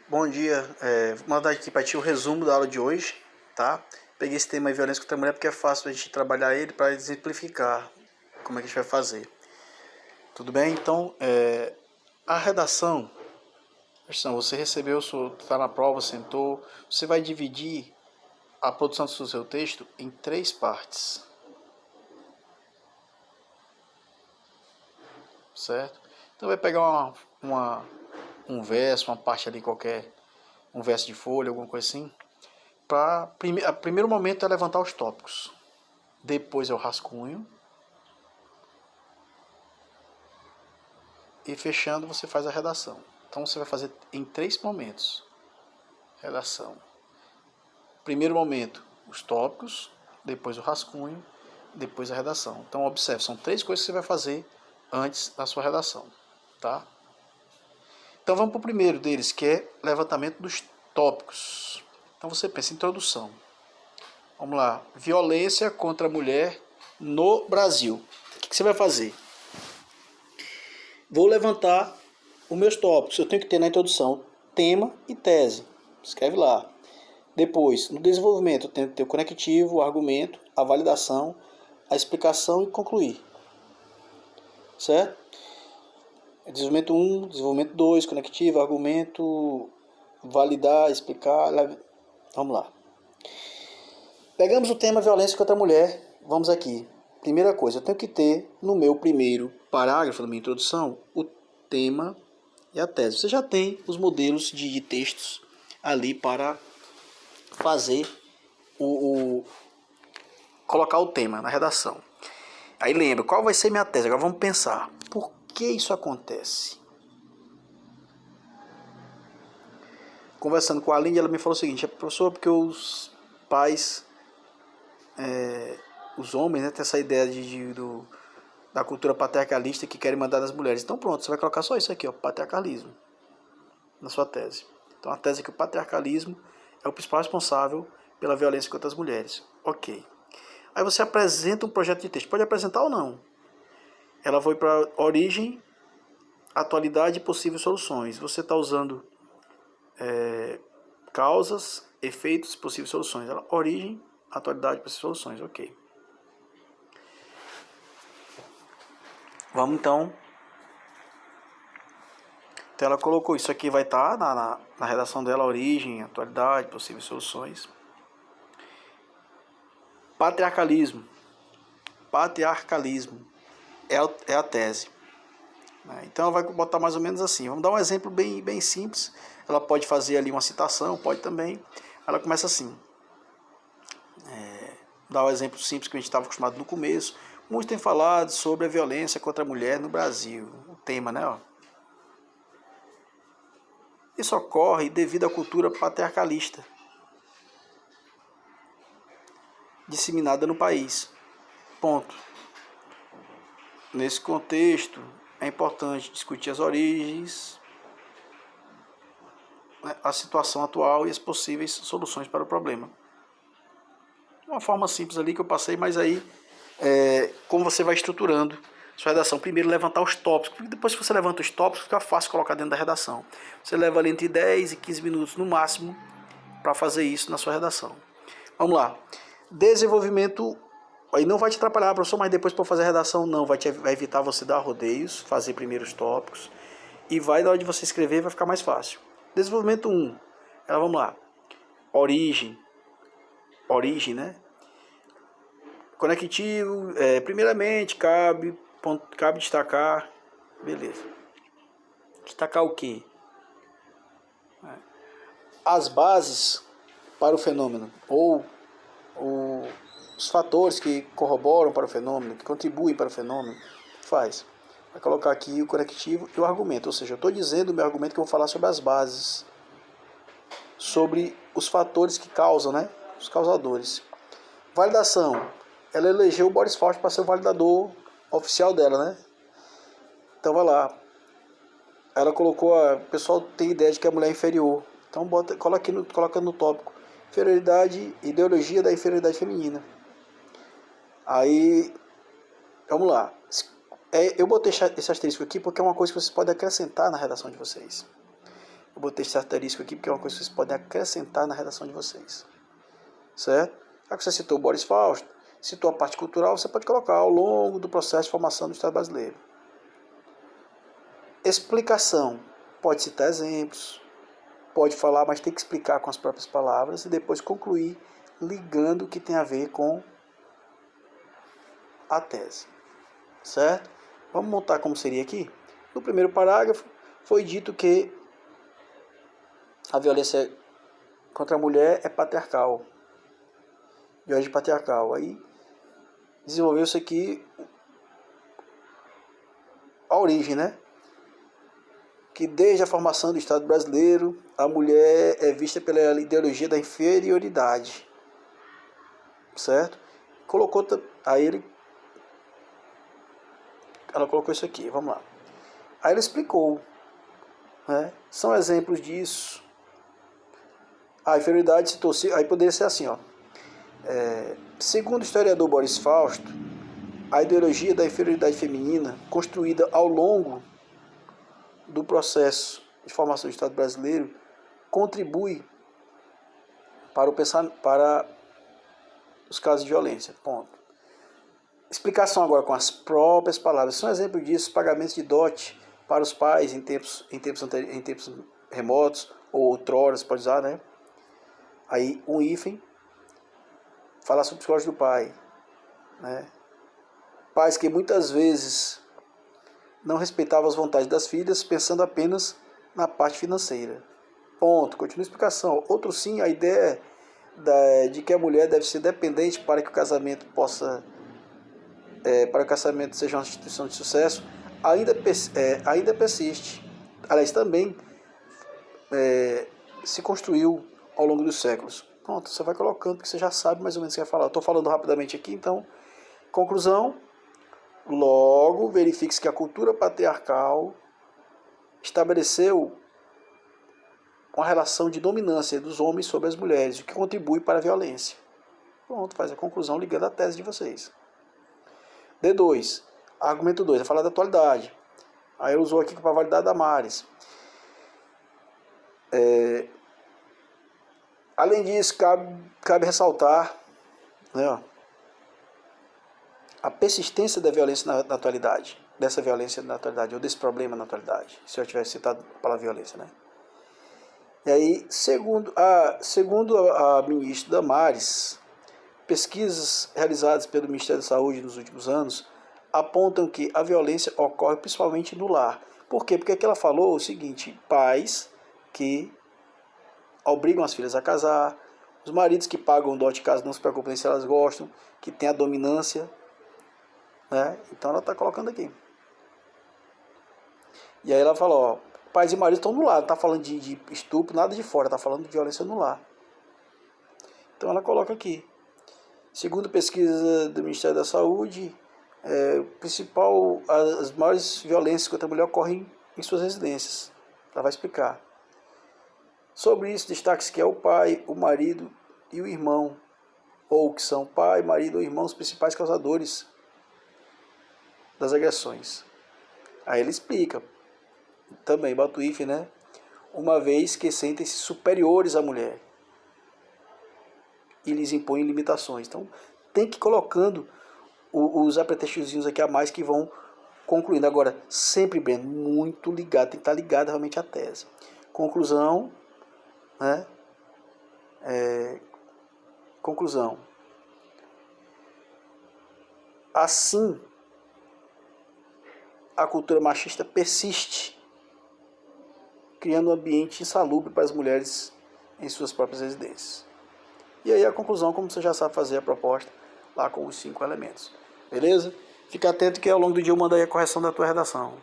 Bom dia, vou mandar aqui para ti o resumo da aula de hoje, tá? Peguei esse tema de violência contra a mulher porque é fácil a gente trabalhar ele para exemplificar como é que a gente vai fazer. Tudo bem? Então, a redação, você recebeu, está na prova, sentou, você vai dividir a produção do seu texto em 3 partes, certo? Então vai pegar um verso, uma parte ali qualquer, um verso de folha, alguma coisa assim. Primeiro momento é levantar os tópicos, depois é o rascunho e fechando você faz a redação. Então você vai fazer em 3 momentos. Redação. Primeiro momento, os tópicos, depois o rascunho, depois a redação. Então observe, são 3 coisas que você vai fazer antes da sua redação, tá? Então vamos para o primeiro deles, que é levantamento dos tópicos. Então você pensa em introdução. Vamos lá, violência contra a mulher no Brasil. O que você vai fazer? Vou levantar os meus tópicos. Eu tenho que ter na introdução tema e tese. Escreve lá. Depois, no desenvolvimento, eu tenho que ter o conectivo, o argumento, a validação, a explicação e concluir. Certo? Desenvolvimento 1, desenvolvimento 2, conectivo, argumento, validar, explicar. Vamos lá. Pegamos o tema violência contra a mulher. Vamos aqui. Primeira coisa, eu tenho que ter no meu primeiro parágrafo da minha introdução o tema e a tese. Você já tem os modelos de textos ali para fazer colocar o tema na redação. Aí lembra, qual vai ser minha tese? Agora vamos pensar, por que isso acontece? Conversando com a Aline, ela me falou o seguinte: professor, porque os pais, os homens, né, tem essa ideia da cultura patriarcalista que querem mandar nas mulheres. Então pronto, você vai colocar só isso aqui, ó, patriarcalismo, na sua tese. Então a tese é que o patriarcalismo é o principal responsável pela violência contra as mulheres. Ok. Aí você apresenta um projeto de texto. Pode apresentar ou não. Ela foi para origem, atualidade e possíveis soluções. Você está usando causas, efeitos e possíveis soluções. Origem, atualidade e possíveis soluções. Ok. Vamos então. Então ela colocou isso aqui, vai estar na redação dela: origem, atualidade, possíveis soluções. Patriarcalismo. Patriarcalismo é a tese. Então ela vai botar mais ou menos assim. Vamos dar um exemplo bem simples. Ela pode fazer ali uma citação, pode também. Ela começa assim. Dar um exemplo simples que a gente estava acostumado no começo. Muitos têm falado sobre a violência contra a mulher no Brasil. O tema, né? Ó. Isso ocorre devido à cultura patriarcalista disseminada no país. Ponto. Nesse contexto, é importante discutir as origens, a situação atual e as possíveis soluções para o problema. Uma forma simples ali que eu passei, mas aí, como você vai estruturando sua redação. Primeiro, levantar os tópicos, porque depois que você levanta os tópicos, fica fácil colocar dentro da redação. Você leva ali entre 10 e 15 minutos no máximo para fazer isso na sua redação. Vamos lá. Desenvolvimento. Aí não vai te atrapalhar, professor, mas depois para fazer a redação não, vai evitar você dar rodeios, fazer primeiro os tópicos, e vai, na hora de você escrever, vai ficar mais fácil. Desenvolvimento 1, vamos lá. Origem, né? Conectivo, primeiramente, cabe destacar, beleza. Destacar o quê? As bases para o fenômeno, ou os fatores que corroboram para o fenômeno, que contribuem para o fenômeno, faz. Vai colocar aqui o conectivo e o argumento, ou seja, eu estou dizendo o meu argumento que eu vou falar sobre as bases, sobre os fatores que causam, né? Os causadores. Validação. Ela elegeu o Boris Forte para ser o validador oficial dela, né? Então vai lá. Ela colocou, o pessoal tem ideia de que a mulher é inferior. Então coloca no tópico: inferioridade, ideologia da inferioridade feminina. Aí, vamos lá. Eu botei esse asterisco aqui porque é uma coisa que vocês podem acrescentar na redação de vocês. Eu botei esse asterisco aqui porque é uma coisa que vocês podem acrescentar na redação de vocês. Certo? Já que você citou o Boris Fausto, citou a parte cultural, você pode colocar ao longo do processo de formação do Estado brasileiro. Explicação. Pode citar exemplos, pode falar, mas tem que explicar com as próprias palavras e depois concluir ligando o que tem a ver com a tese. Certo? Vamos montar como seria aqui? No primeiro parágrafo, foi dito que a violência contra a mulher é patriarcal. De origem patriarcal. Aí desenvolveu-se aqui a origem, né? Que desde a formação do Estado brasileiro, a mulher é vista pela ideologia da inferioridade. Certo? Colocou, aí ela colocou isso aqui, vamos lá. Aí ele explicou, né? São exemplos disso. A inferioridade se torcia, aí poderia ser assim, ó. Segundo o historiador Boris Fausto, a ideologia da inferioridade feminina, construída ao longo do processo de formação do Estado brasileiro, contribui para os casos de violência. Ponto. Explicação agora com as próprias palavras. São exemplo disso, pagamentos de dote para os pais em tempos remotos, ou outrora, você pode usar, né? Aí, um hífen, falar sobre o psicológico do pai, né? Pais que muitas vezes não respeitavam as vontades das filhas, pensando apenas na parte financeira. Ponto. Continua a explicação. Outro sim, a ideia de que a mulher deve ser dependente para que o casamento para que o casamento seja uma instituição de sucesso, ainda persiste. Aliás, também se construiu ao longo dos séculos. Pronto, você vai colocando que você já sabe mais ou menos o que vai falar. Estou falando rapidamente aqui, então, conclusão. Logo, verifique-se que a cultura patriarcal estabeleceu uma relação de dominância dos homens sobre as mulheres, o que contribui para a violência. Pronto, faz a conclusão ligando a tese de vocês. D2, argumento 2, vai falar da atualidade. Aí eu usou aqui para validar da Damares. Além disso, cabe ressaltar, né, a persistência da violência na atualidade, dessa violência na atualidade, ou desse problema na atualidade, se eu tivesse citado a palavra violência, né? E aí, segundo a ministra Damares, pesquisas realizadas pelo Ministério da Saúde nos últimos anos apontam que a violência ocorre principalmente no lar. Por quê? Porque aqui ela falou o seguinte: pais que obrigam as filhas a casar, os maridos que pagam o dote caso não se preocupem se elas gostam, que tem a dominância, né? Então ela está colocando aqui. E aí ela falou, ó, pais e maridos estão no lar, não está falando de estupro, nada de fora, está falando de violência no lar. Então ela coloca aqui. Segundo pesquisa do Ministério da Saúde, as maiores violências contra a mulher ocorrem em suas residências. Ela vai explicar. Sobre isso, destaque-se que é o pai, o marido e o irmão, ou que são pai, marido ou irmão os principais causadores das agressões. Aí ele explica, também, bota o hífen, né? Uma vez que sentem-se superiores à mulher e lhes impõem limitações. Então, tem que ir colocando os apretextozinhos aqui a mais que vão concluindo. Agora, sempre, Breno, muito ligado, tem que estar ligado realmente à tese. Conclusão, né? Conclusão. Assim, a cultura machista persiste, criando um ambiente insalubre para as mulheres em suas próprias residências. E aí a conclusão, como você já sabe fazer a proposta, lá com os 5 elementos. Beleza? Fica atento que ao longo do dia eu mando aí a correção da tua redação.